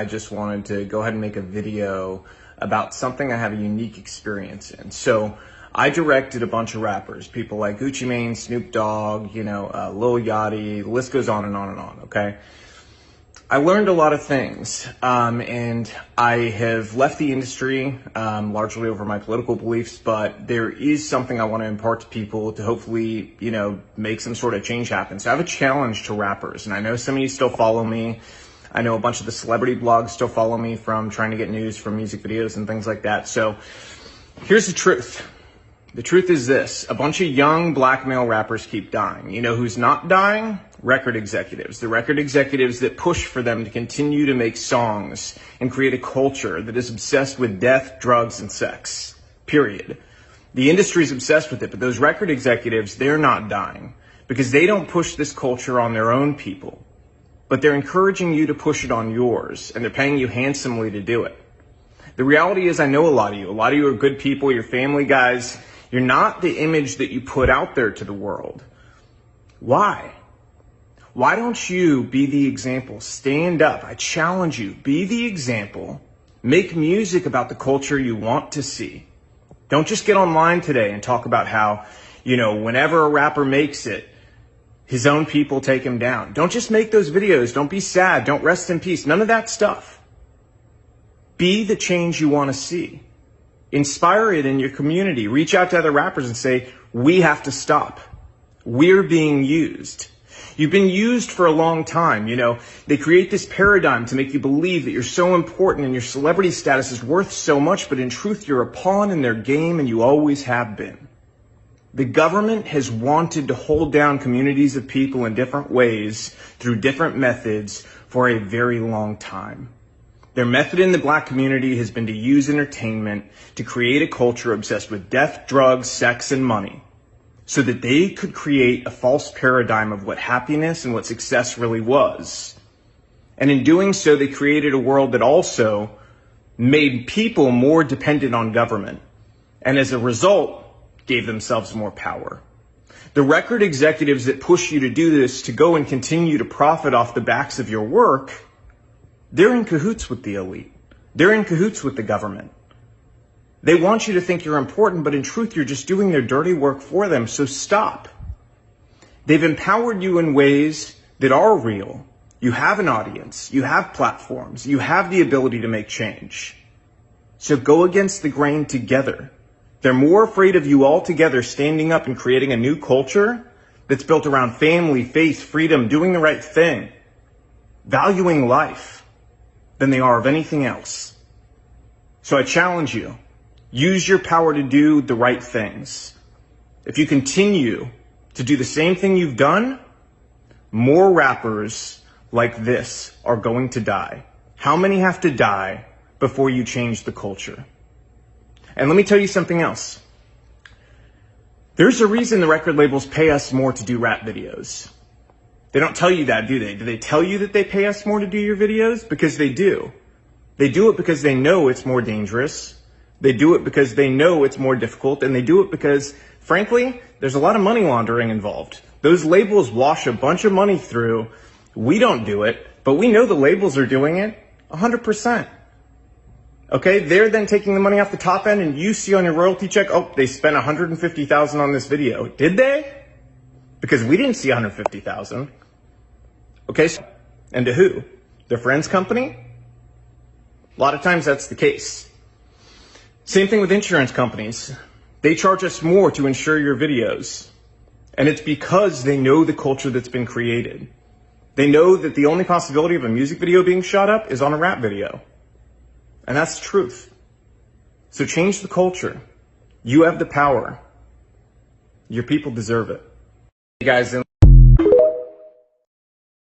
I just wanted to go ahead and make a video about something I have a unique experience in. So I directed a bunch of rappers, people like Gucci Mane, Snoop Dogg, Lil Yachty, the list goes on and on and on, okay? I learned a lot of things, and I have left the industry largely over my political beliefs, but there is something I want to impart to people to hopefully, make some sort of change happen. So I have a challenge to rappers, and I know some of you still follow me. I know a bunch of the celebrity blogs still follow me from trying to get news from music videos and things like that. So here's the truth. The truth is this: a bunch of young black male rappers keep dying. You know who's not dying? Record executives. The record executives that push for them to continue to make songs and create a culture that is obsessed with death, drugs, and sex. Period. The industry's obsessed with it, but those record executives, they're not dying because they don't push this culture on their own people, but they're encouraging you to push it on yours, and they're paying you handsomely to do it. The reality is, I know a lot of you. A lot of you are good people. You're family guys. You're not the image that you put out there to the world. Why? Why don't you be the example? Stand up. I challenge you. Be the example. Make music about the culture you want to see. Don't just get online today and talk about how, whenever a rapper makes it, his own people take him down. Don't just make those videos. Don't be sad. Don't rest in peace. None of that stuff. Be the change you want to see. Inspire it in your community. Reach out to other rappers and say, we have to stop. We're being used. You've been used for a long time. They create this paradigm to make you believe that you're so important and your celebrity status is worth so much, but in truth, you're a pawn in their game and you always have been. The government has wanted to hold down communities of people in different ways through different methods for a very long time. Their method in the black community has been to use entertainment to create a culture obsessed with death, drugs, sex, and money so that they could create a false paradigm of what happiness and what success really was. And in doing so, they created a world that also made people more dependent on government. And as a result, gave themselves more power. The record executives that push you to do this, to go and continue to profit off the backs of your work, they're in cahoots with the elite. They're in cahoots with the government. They want you to think you're important, but in truth, you're just doing their dirty work for them, so stop. They've empowered you in ways that are real. You have an audience. You have platforms. You have the ability to make change. So go against the grain together. They're more afraid of you all together standing up and creating a new culture that's built around family, faith, freedom, doing the right thing, valuing life, than they are of anything else. So I challenge you, use your power to do the right things. If you continue to do the same thing you've done, more rappers like this are going to die. How many have to die before you change the culture? And let me tell you something else. There's a reason the record labels pay us more to do rap videos. They don't tell you that, do they? Do they tell you that they pay us more to do your videos? Because they do. They do it because they know it's more dangerous. They do it because they know it's more difficult. And they do it because, frankly, there's a lot of money laundering involved. Those labels wash a bunch of money through. We don't do it, but we know the labels are doing it 100%. Okay, they're then taking the money off the top end, and you see on your royalty check, oh, they spent $150,000 on this video. Did they? Because we didn't see $150,000. Okay, and to who? Their friend's company? A lot of times that's the case. Same thing with insurance companies. They charge us more to insure your videos. And it's because they know the culture that's been created. They know that the only possibility of a music video being shot up is on a rap video. And that's the truth. So change the culture. You have the power. Your people deserve it. Hey guys.